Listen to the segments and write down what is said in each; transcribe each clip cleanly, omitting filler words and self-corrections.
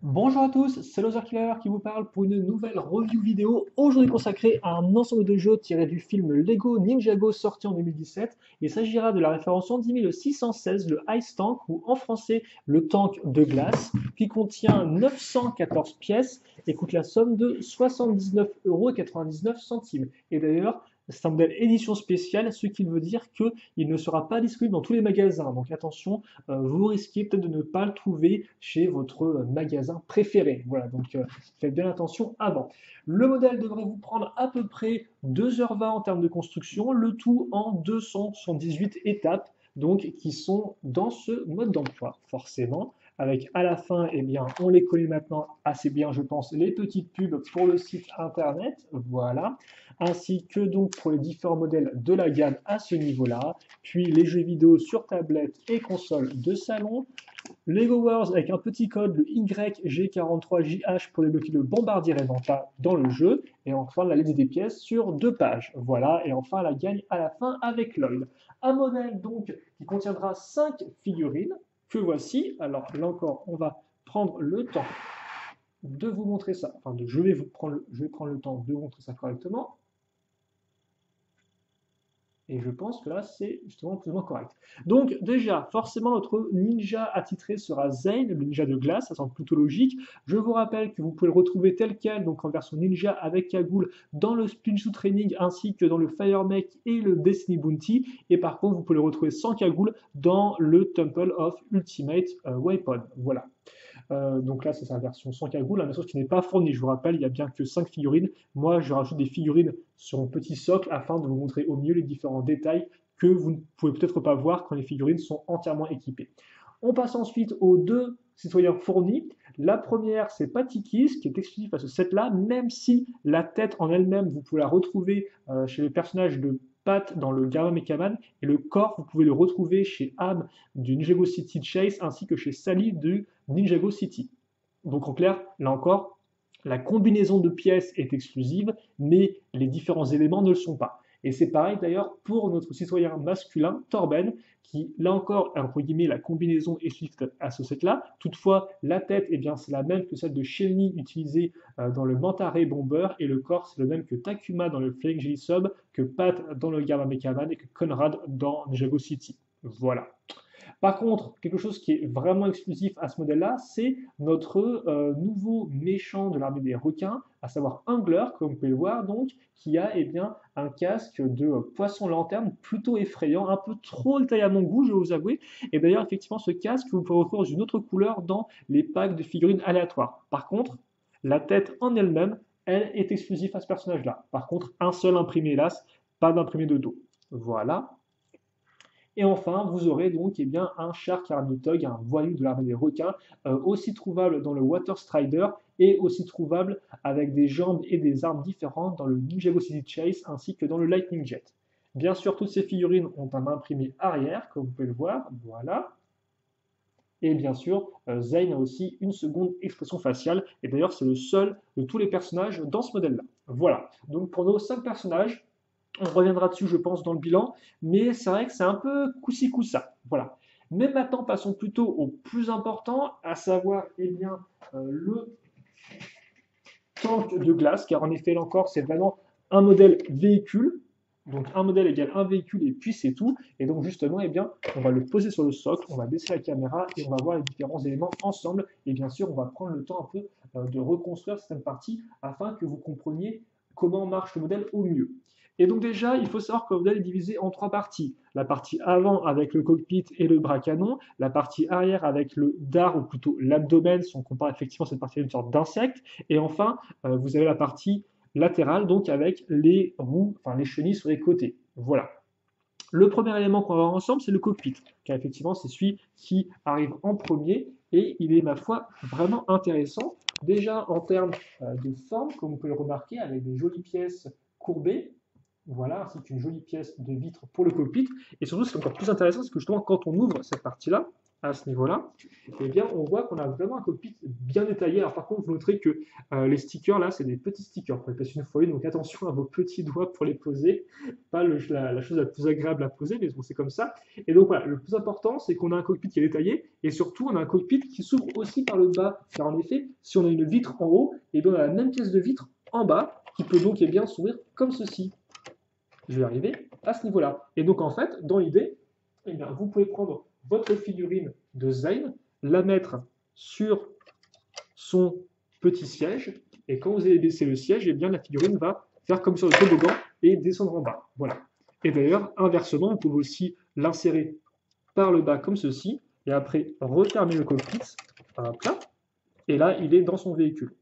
Bonjour à tous, c'est Loser Killer qui vous parle pour une nouvelle review vidéo, aujourd'hui consacrée à un ensemble de jeux tirés du film Lego Ninjago sorti en 2017. Il s'agira de la référence en 10616, le Ice Tank, ou en français le tank de glace, qui contient 914 pièces et coûte la somme de 79,99 €. Et d'ailleurs, c'est un modèle édition spéciale, ce qui veut dire qu'il ne sera pas disponible dans tous les magasins. Donc attention, vous risquez peut-être de ne pas le trouver chez votre magasin préféré. Voilà, donc faites bien attention avant. Le modèle devrait vous prendre à peu près 2h20 en termes de construction, le tout en 278 étapes, donc qui sont dans ce mode d'emploi, forcément. Avec à la fin, eh bien, on les connaît maintenant assez bien, je pense, les petites pubs pour le site internet, voilà, ainsi que donc pour les différents modèles de la gamme à ce niveau-là, puis les jeux vidéo sur tablette et console de salon, Lego Wars avec un petit code, le YG43JH pour débloquer le bombardier Reventa dans le jeu, et enfin la liste des pièces sur 2 pages. Voilà, et enfin la gagne à la fin avec Lloyd. Un modèle donc qui contiendra 5 figurines, que voici. Alors là encore, on va prendre le temps de vous montrer ça. Enfin, je vais prendre le temps de vous montrer ça correctement. Et je pense que là, c'est justement plus ou moins correct. Donc déjà, forcément, notre ninja attitré sera Zane, le ninja de glace, ça semble plutôt logique. Je vous rappelle que vous pouvez le retrouver tel quel, donc en version ninja avec cagoule, dans le Spinjitzu Training, ainsi que dans le Fire Mech et le Destiny Bounty. Et par contre, vous pouvez le retrouver sans cagoule dans le Temple of Ultimate Weapon. Voilà. Donc là, c'est sa version sans cagoule, la version qui n'est pas fournie. Je vous rappelle, il n'y a bien que 5 figurines. Moi, je rajoute des figurines sur mon petit socle afin de vous montrer au mieux les différents détails que vous ne pouvez peut-être pas voir quand les figurines sont entièrement équipées. On passe ensuite aux deux citoyens fournis. La première, c'est Patikis, qui est exclusif à ce set-là, même si la tête en elle-même, vous pouvez la retrouver chez le personnage de Pat dans le Garou Mechaman, et le corps, vous pouvez le retrouver chez Am du Ninjago City Chase, ainsi que chez Sally du Ninjago City. Donc en clair, là encore, la combinaison de pièces est exclusive, mais les différents éléments ne le sont pas. Et c'est pareil d'ailleurs pour notre citoyen masculin, Torben, qui, là encore, entre guillemets, la combinaison est exclusive à ce set-là. Toutefois, la tête, eh bien, c'est la même que celle de Shelly utilisée dans le Manta Ray Bomber, et le corps, c'est le même que Takuma dans le Flying Jelly Sub, que Pat dans le Gamma Mechaman et que Conrad dans Ninjago City. Voilà. Par contre, quelque chose qui est vraiment exclusif à ce modèle-là, c'est notre nouveau méchant de l'armée des requins, à savoir Angler, comme vous pouvez le voir, donc, qui a eh bien, un casque de poisson lanterne plutôt effrayant, un peu trop de taille à mon goût, je vais vous avouer. Et d'ailleurs, effectivement, ce casque, vous pouvez retrouver dans une autre couleur dans les packs de figurines aléatoires. Par contre, la tête en elle-même, elle est exclusive à ce personnage-là. Par contre, un seul imprimé, hélas, pas d'imprimé de dos. Voilà. Et enfin, vous aurez donc eh bien, un Shark Army Tug, un voyou de l'armée des requins, aussi trouvable dans le Water Strider et aussi trouvable avec des jambes et des armes différentes dans le Ninjago City Chase ainsi que dans le Lightning Jet. Bien sûr, toutes ces figurines ont un imprimé arrière, comme vous pouvez le voir, voilà. Et bien sûr, Zane a aussi une seconde expression faciale, et d'ailleurs c'est le seul de tous les personnages dans ce modèle-là. Voilà, donc pour nos 5 personnages, on reviendra dessus, je pense, dans le bilan, mais c'est vrai que c'est un peu coussi coussa. Voilà. Mais maintenant, passons plutôt au plus important, à savoir eh bien, le tank de glace, car en effet, là encore, c'est vraiment un modèle véhicule. Donc un modèle égale un véhicule et puis c'est tout. Et donc justement, eh bien, on va le poser sur le socle, on va baisser la caméra et on va voir les différents éléments ensemble. Et bien sûr, on va prendre le temps un peu de reconstruire certaines parties afin que vous compreniez comment marche le modèle au mieux. Et donc déjà, il faut savoir que le modèle est divisé en 3 parties. La partie avant avec le cockpit et le bras canon, la partie arrière avec le dard ou plutôt l'abdomen, si on compare effectivement cette partie à une sorte d'insecte, et enfin, vous avez la partie latérale, donc avec les roues, enfin les chenilles sur les côtés. Voilà. Le premier élément qu'on va voir ensemble, c'est le cockpit, car effectivement, c'est celui qui arrive en premier, et il est, ma foi, vraiment intéressant. Déjà en termes de forme, comme vous pouvez le remarquer, avec des jolies pièces courbées, voilà, ainsi qu'une jolie pièce de vitre pour le cockpit. Et surtout, ce qui est encore plus intéressant, c'est que justement, quand on ouvre cette partie-là, à ce niveau-là, eh bien, on voit qu'on a vraiment un cockpit bien détaillé. Alors, par contre, vous noterez que les stickers, là, c'est des petits stickers pour les passer une fois une, donc attention à vos petits doigts pour les poser. Pas la chose la plus agréable à poser, mais bon, c'est comme ça. Et donc, voilà, le plus important, c'est qu'on a un cockpit qui est détaillé, et surtout, on a un cockpit qui s'ouvre aussi par le bas. Car en effet, si on a une vitre en haut, et bien, on a la même pièce de vitre en bas, qui peut donc eh bien s'ouvrir comme ceci. Je vais arriver à ce niveau-là. Et donc, en fait, dans l'idée, eh bien, vous pouvez prendre votre figurine de Zane, la mettre sur son petit siège, et quand vous allez baisser le siège, eh bien, la figurine va faire comme sur le toboggan et descendre en bas. Voilà. Et d'ailleurs, inversement, vous pouvez aussi l'insérer par le bas comme ceci, et après refermer le cockpit, hop là, et là, il est dans son véhicule.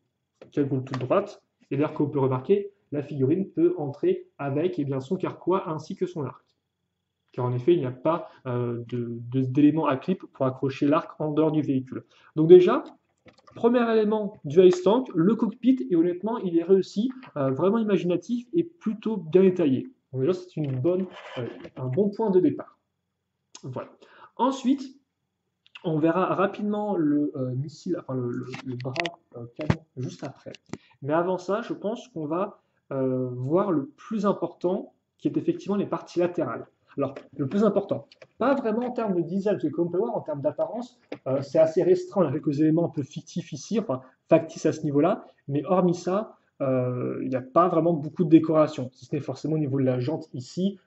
Quelle boule toute droite, et d'ailleurs, comme vous pouvez remarquer, la figurine peut entrer avec eh bien, son carquois ainsi que son arc. Car en effet, il n'y a pas d'élément à clip pour accrocher l'arc en dehors du véhicule. Donc déjà, premier élément du Ice Tank, le cockpit, et honnêtement, il est réussi, vraiment imaginatif et plutôt bien détaillé. Donc déjà, c'est un bon point de départ. Voilà. Ensuite, on verra rapidement le missile, enfin le bras canon juste après. Mais avant ça, je pense qu'on va voir le plus important, qui est effectivement les parties latérales. Alors, le plus important, pas vraiment en termes de design, parce que comme on peut voir, en termes d'apparence, c'est assez restreint. Il y a quelques éléments un peu fictifs ici, enfin factices à ce niveau-là, mais hormis ça, il n'y a pas vraiment beaucoup de décoration, si ce n'est forcément au niveau de la jante ici,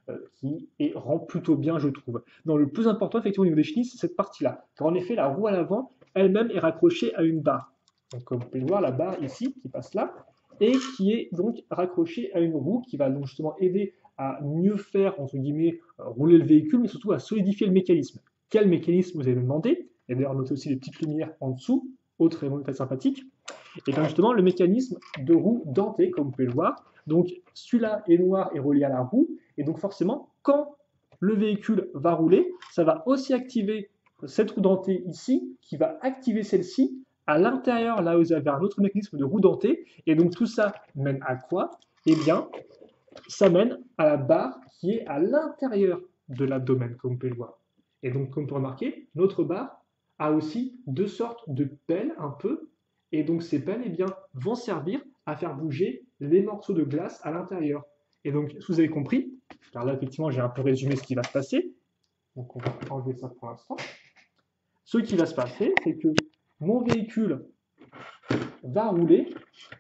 rend plutôt bien, je trouve. Non, le plus important, effectivement, au niveau des chenilles, c'est cette partie-là. Car en effet, la roue à l'avant, elle-même est raccrochée à une barre. Donc, comme vous pouvez le voir, la barre ici, qui passe là, et qui est donc raccrochée à une roue qui va donc justement aider à mieux faire, entre guillemets, rouler le véhicule, mais surtout à solidifier le mécanisme. Quel mécanisme vous allez me demander? Et d'ailleurs, notez aussi les petites lumières en dessous, autre élément très sympathique. Et bien justement, le mécanisme de roue dentée, comme vous pouvez le voir. Donc, celui-là est noir et relié à la roue. Et donc, forcément, quand le véhicule va rouler, ça va aussi activer cette roue dentée ici, qui va activer celle-ci. À l'intérieur, là, vous avez un autre mécanisme de roue dentée. Et donc, tout ça mène à quoi? Eh bien, ça mène à la barre qui est à l'intérieur de l'abdomen, comme vous pouvez le voir. Et donc, comme vous pouvez remarquer, notre barre a aussi deux sortes de pelles, un peu. Et donc, ces pelles eh bien, vont servir à faire bouger les morceaux de glace à l'intérieur. Et donc, si vous avez compris, car là, effectivement, j'ai un peu résumé ce qui va se passer. Donc, on va enlever ça pour l'instant. Ce qui va se passer, c'est que mon véhicule va rouler.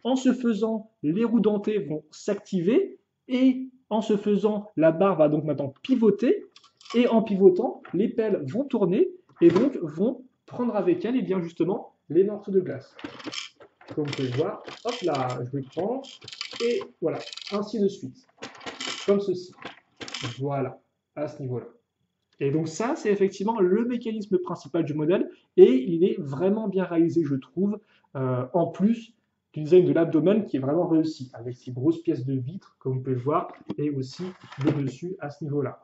En ce faisant, les roues dentées vont s'activer et en ce faisant, la barre va donc maintenant pivoter et en pivotant, les pelles vont tourner et donc vont prendre avec elles et bien justement les morceaux de glace. Comme vous pouvez le voir, hop là, je vais prendre et voilà, ainsi de suite, comme ceci. Voilà, à ce niveau-là. Et donc ça, c'est effectivement le mécanisme principal du modèle et il est vraiment bien réalisé, je trouve, en plus du design de l'abdomen qui est vraiment réussi, avec ces grosses pièces de vitre, comme vous pouvez le voir, et aussi le dessus à ce niveau-là.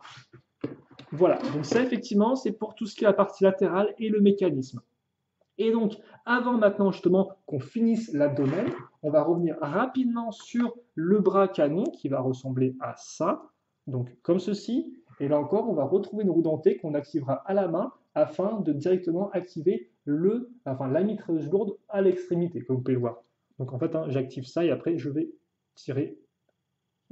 Voilà, donc ça, effectivement, c'est pour tout ce qui est la partie latérale et le mécanisme. Et donc, avant maintenant justement qu'on finisse l'abdomen, on va revenir rapidement sur le bras canon qui va ressembler à ça, donc comme ceci. Et là encore, on va retrouver une roue dentée qu'on activera à la main afin de directement activer la mitrailleuse lourde à l'extrémité, comme vous pouvez le voir. Donc en fait, hein, j'active ça et après je vais tirer,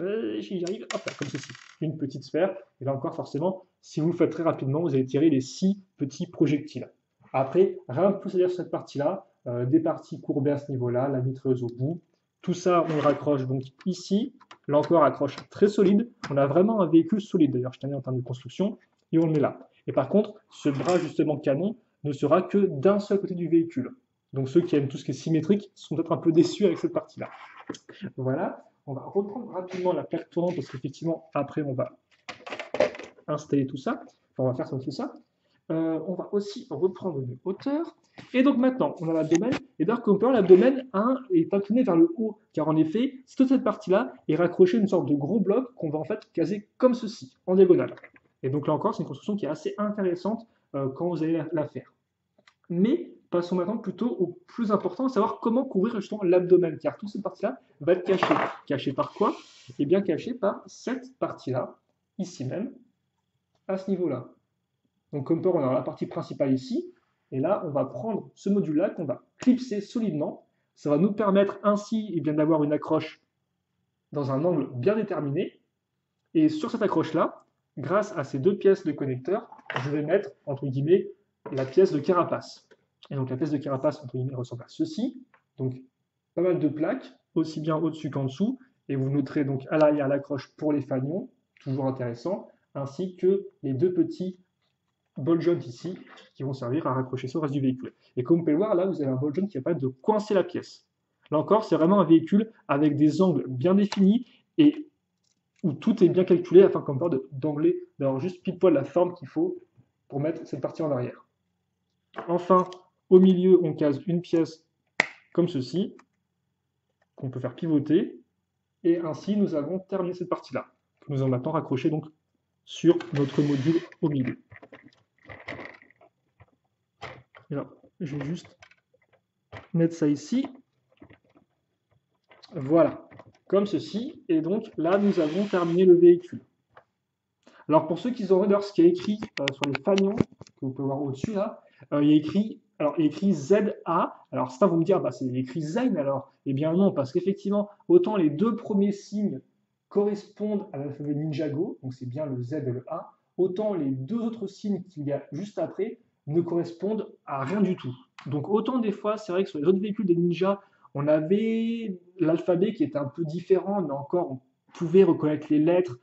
si j'y arrive, hop là, comme ceci, une petite sphère. Et là encore, forcément, si vous le faites très rapidement, vous allez tirer les 6 petits projectiles. Après, rien de plus à dire sur cette partie-là, des parties courbées à ce niveau-là, la mitrailleuse au bout. Tout ça, on le raccroche donc ici. Là encore, accroche très solide. On a vraiment un véhicule solide, d'ailleurs, je tiens en termes de construction, et on le met là. Et par contre, ce bras justement canon ne sera que d'un seul côté du véhicule. Donc ceux qui aiment tout ce qui est symétrique sont peut-être un peu déçus avec cette partie-là. Voilà, on va reprendre rapidement la plaque tournante parce qu'effectivement, après, on va installer tout ça. Enfin, on va faire ça aussi ça. On va aussi reprendre une hauteur. Et donc maintenant, on a l'abdomen. Et d'ailleurs, comme on peut voir, l'abdomen est incliné vers le haut. Car en effet, toute cette partie-là est raccrochée à une sorte de gros bloc qu'on va en fait caser comme ceci, en diagonale. Et donc là encore, c'est une construction qui est assez intéressante quand vous allez la faire. Mais passons maintenant plutôt au plus important, à savoir comment couvrir justement l'abdomen. Car toute cette partie-là va être cachée. Cachée par quoi? Eh bien, cachée par cette partie-là, ici même, à ce niveau-là. Donc comme peur, on a la partie principale ici. Et là, on va prendre ce module-là qu'on va clipser solidement. Ça va nous permettre ainsi d'avoir une accroche dans un angle bien déterminé. Et sur cette accroche-là, grâce à ces deux pièces de connecteur, je vais mettre, entre guillemets, la pièce de carapace. Et donc la pièce de carapace, entre guillemets, ressemble à ceci. Donc pas mal de plaques, aussi bien au-dessus qu'en dessous. Et vous noterez donc à l'arrière l'accroche pour les fanions, toujours intéressant, ainsi que les deux petits ball joints ici, qui vont servir à raccrocher ça au reste du véhicule. Et comme vous pouvez le voir, là, vous avez un ball joint qui va permettre de coincer la pièce. Là encore, c'est vraiment un véhicule avec des angles bien définis et où tout est bien calculé afin comme d'angler, d'avoir juste pile poil la forme qu'il faut pour mettre cette partie en arrière. Enfin, au milieu, on case une pièce comme ceci, qu'on peut faire pivoter, et ainsi nous avons terminé cette partie-là, que nous allons maintenant raccrocher donc sur notre module au milieu. Et là, je vais juste mettre ça ici. Voilà, comme ceci. Et donc là, nous avons terminé le véhicule. Alors pour ceux qui ont regardé ce qui est écrit sur les fanions, que vous pouvez voir au-dessus là, il y a écrit ZA. Alors ça, vous me dire, bah, c'est écrit Zayn alors. Eh bien non, parce qu'effectivement, autant les deux premiers signes correspondent à l'alphabet Ninjago, donc c'est bien le Z et le A, autant les deux autres signes qu'il y a juste après ne correspondent à rien du tout. Donc autant des fois, c'est vrai que sur les autres véhicules des Ninja, on avait l'alphabet qui était un peu différent, mais encore on pouvait reconnaître les lettres.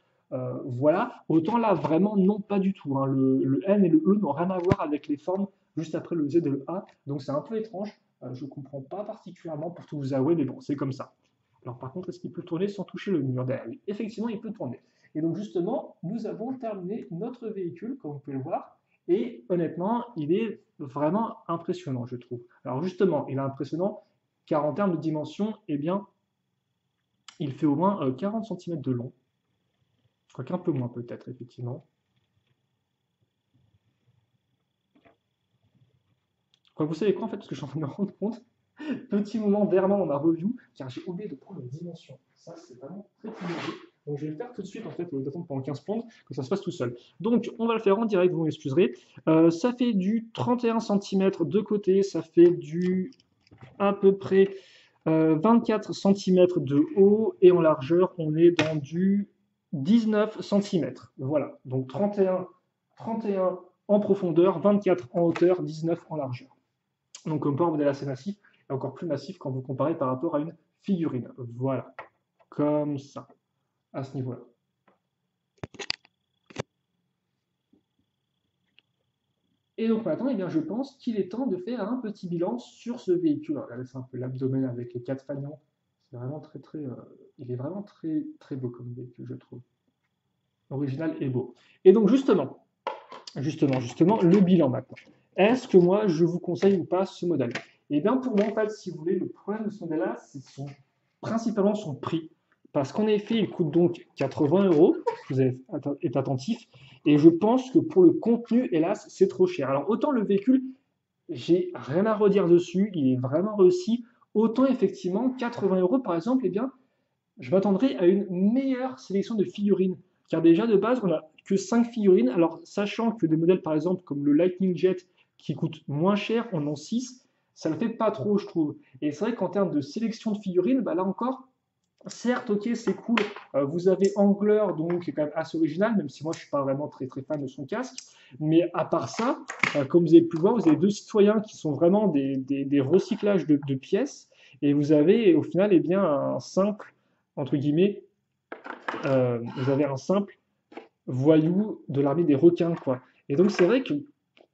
Voilà, autant là vraiment non pas du tout, hein. Le N et le E n'ont rien à voir avec les formes juste après le Z et le A, donc c'est un peu étrange, je ne comprends pas particulièrement pour tout vous avouer, mais bon, c'est comme ça. Alors par contre, est-ce qu'il peut tourner sans toucher le mur derrière? Oui, effectivement, il peut tourner. Et donc justement, nous avons terminé notre véhicule, comme vous pouvez le voir, et honnêtement, il est vraiment impressionnant, je trouve. Alors justement, il est impressionnant car en termes de dimension, eh bien, il fait au moins 40 cm de long, quoique un peu moins peut-être, effectivement. Quoi, vous savez quoi en fait, parce que je suis en train de me rendre compte, petit moment d'errement dans ma review, car j'ai oublié de prendre la dimension. Ça, c'est vraiment très mauvais. Donc je vais le faire tout de suite, en fait, d'attendre pendant 15 secondes, que ça se passe tout seul. Donc on va le faire en direct, vous m'excuserez. Ça fait du 31 cm de côté, ça fait du à peu près 24 cm de haut, et en largeur, on est dans du 19 cm. Voilà, donc 31 en profondeur, 24 en hauteur, 19 en largeur. Donc comme un modèle assez massif, et encore plus massif quand vous comparez par rapport à une figurine. Voilà, comme ça, à ce niveau-là. Et donc maintenant, eh bien, je pense qu'il est temps de faire un petit bilan sur ce véhicule. Alors, regardez, c'est un peu l'abdomen avec les 4 fanions. C'est vraiment il est vraiment très beau comme véhicule, je trouve. Original et beau. Et donc justement, le bilan maintenant. Est-ce que moi, je vous conseille ou pas ce modèle? Eh bien, pour moi, en fait, si vous voulez, le problème de ce modèle-là, c'est principalement son prix. Parce qu'en effet, il coûte donc 80 €, si vous êtes attentif, et je pense que pour le contenu, hélas, c'est trop cher. Alors, autant le véhicule, j'ai rien à redire dessus, il est vraiment réussi, autant effectivement, 80 € par exemple, eh bien, je m'attendrais à une meilleure sélection de figurines. Car déjà, de base, on n'a que 5 figurines. Alors, sachant que des modèles, par exemple, comme le Lightning Jet, qui coûte moins cher, on en 6, ça ne le fait pas trop, je trouve. Et c'est vrai qu'en termes de sélection de figurines, bah là encore, certes, ok, c'est cool. Vous avez Angler, donc qui est quand même assez original, même si moi je ne suis pas vraiment très fan de son casque. Mais à part ça, comme vous avez pu le voir, vous avez deux citoyens qui sont vraiment des recyclages de pièces. Et vous avez au final eh bien, un simple, entre guillemets, vous avez un simple voyou de l'armée des requins, quoi. Et donc c'est vrai que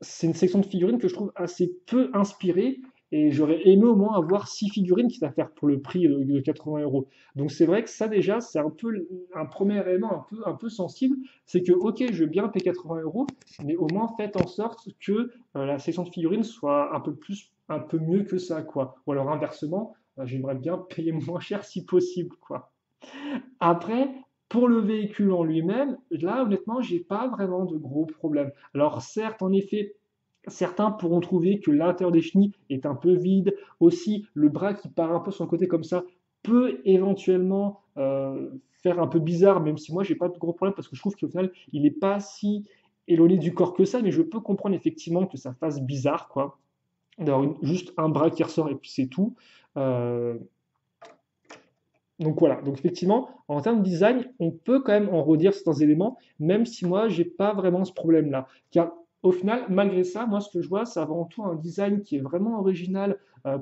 c'est une section de figurines que je trouve assez peu inspirée, et j'aurais aimé au moins avoir 6 figurines quitte à faire pour le prix de 80 €. Donc c'est vrai que ça déjà, c'est un peu un premier élément un peu sensible, c'est que ok, je veux bien payer 80 €, mais au moins faites en sorte que la section de figurines soit un peu mieux que ça, quoi. Ou alors inversement, j'aimerais bien payer moins cher si possible, quoi. Après, pour le véhicule en lui-même, là, honnêtement, j'ai pas vraiment de gros problèmes. Alors, certes, en effet, certains pourront trouver que l'intérieur des chenilles est un peu vide. Aussi, le bras qui part un peu sur le côté comme ça peut éventuellement faire un peu bizarre, même si moi, j'ai pas de gros problèmes parce que je trouve qu'au final, il n'est pas si éloigné du corps que ça, mais je peux comprendre effectivement que ça fasse bizarre, quoi, d'avoir juste un bras qui ressort et puis c'est tout. Euh, donc voilà, donc effectivement, en termes de design, on peut quand même en redire certains éléments, même si moi, j'ai pas vraiment ce problème-là. Car au final, malgré ça, moi, ce que je vois, c'est avant tout un design qui est vraiment original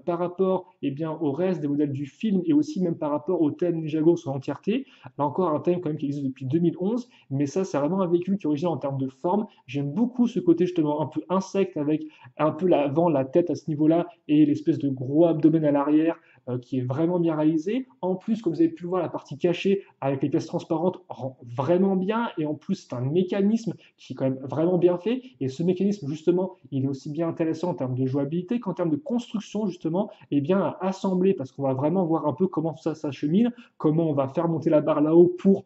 par rapport eh bien, au reste des modèles du film et aussi même par rapport au thème Ninjago dans son entièreté. Là encore, un thème quand même qui existe depuis 2011, mais ça, c'est vraiment un véhicule qui est original en termes de forme. J'aime beaucoup ce côté justement un peu insecte avec un peu l'avant, la tête à ce niveau-là et l'espèce de gros abdomen à l'arrière qui est vraiment bien réalisé. En plus, comme vous avez pu le voir, la partie cachée avec les pièces transparentes rend vraiment bien. Et en plus, c'est un mécanisme qui est quand même vraiment bien fait. Et ce mécanisme, justement, il est aussi bien intéressant en termes de jouabilité qu'en termes de construction, justement, et bien à assembler, parce qu'on va vraiment voir un peu comment ça s'achemine, comment on va faire monter la barre là-haut pour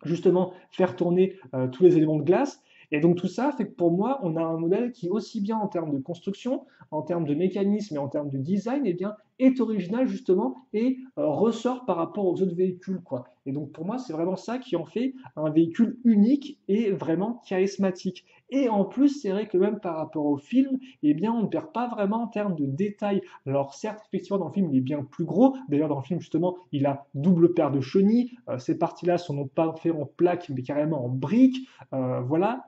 justement faire tourner tous les éléments de glace. Et donc tout ça fait que pour moi, on a un modèle qui, aussi bien en termes de construction, en termes de mécanisme et en termes de design, eh bien, est original justement et ressort par rapport aux autres véhicules, quoi. Et donc pour moi, c'est vraiment ça qui en fait un véhicule unique et vraiment charismatique. Et en plus, c'est vrai que même par rapport au film, eh bien, on ne perd pas vraiment en termes de détails. Alors certes, effectivement, dans le film, il est bien plus gros. D'ailleurs, dans le film, justement, il a double paire de chenilles. Ces parties-là sont non pas faites en plaques, mais carrément en briques. Voilà.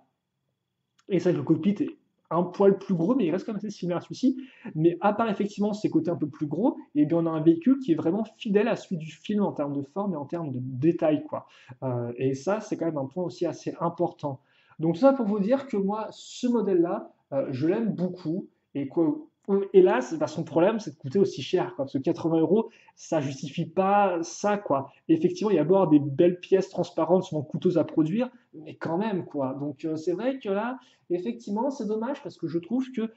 Et c'est vrai que le cockpit est un poil plus gros, mais il reste quand même assez similaire à celui-ci. Mais à part effectivement ces côtés un peu plus gros, et bien on a un véhicule qui est vraiment fidèle à celui du film en termes de forme et en termes de détail, quoi. Et ça, c'est quand même un point aussi assez important. Donc tout ça pour vous dire que moi, ce modèle-là, je l'aime beaucoup. Et quoi, hélas, bah, son problème, c'est de coûter aussi cher, quoi, parce que 80 euros, ça justifie pas ça, quoi. Effectivement, il y a beau avoir des belles pièces transparentes, souvent coûteuses à produire, mais quand même, quoi. Donc c'est vrai que là, effectivement, c'est dommage parce que je trouve que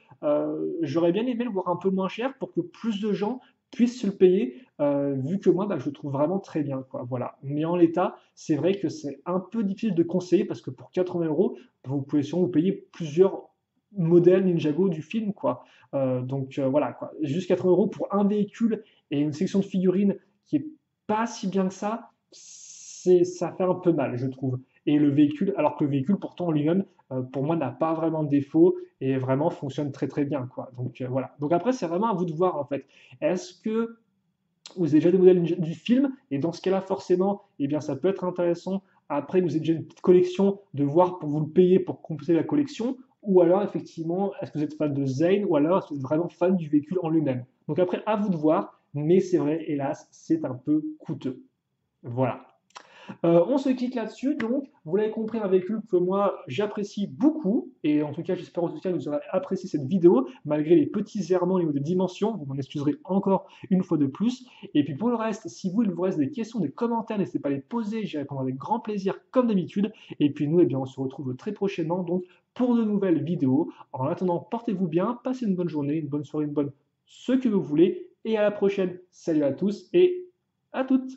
j'aurais bien aimé le voir un peu moins cher pour que plus de gens puissent se le payer, vu que moi, bah, je le trouve vraiment très bien, quoi. Voilà. Mais en l'état, c'est vrai que c'est un peu difficile de conseiller parce que pour 80 euros, vous pouvez sûrement vous payer plusieurs modèles Ninjago du film, quoi. Donc voilà, quoi. Juste 80 euros pour un véhicule et une section de figurines qui est pas si bien que ça fait un peu mal, je trouve. Et le véhicule, alors que le véhicule pourtant en lui-même, pour moi, n'a pas vraiment de défaut et vraiment fonctionne très très bien, quoi. Donc voilà. Donc après, c'est vraiment à vous de voir en fait. Est-ce que vous avez déjà des modèles du film et dans ce cas-là, forcément, eh bien, ça peut être intéressant. Après, vous avez déjà une petite collection de voir pour vous le payer pour compléter la collection. Ou alors, effectivement, est-ce que vous êtes fan de Zane ou alors est-ce que vous êtes vraiment fan du véhicule en lui-même. Donc après, à vous de voir, mais c'est vrai, hélas, c'est un peu coûteux. Voilà. On se quitte là-dessus, donc vous l'avez compris, un véhicule que moi j'apprécie beaucoup, et en tout cas j'espère en tout cas que vous aurez apprécié cette vidéo, malgré les petits errements au niveau des dimensions, vous m'en excuserez encore une fois de plus. Et puis pour le reste, si vous, il vous reste des questions, des commentaires, n'hésitez pas à les poser, j'y répondrai avec grand plaisir comme d'habitude. Et puis nous, eh bien, on se retrouve très prochainement donc pour de nouvelles vidéos. En attendant, portez-vous bien, passez une bonne journée, une bonne soirée, une bonne ce que vous voulez, et à la prochaine. Salut à tous et à toutes.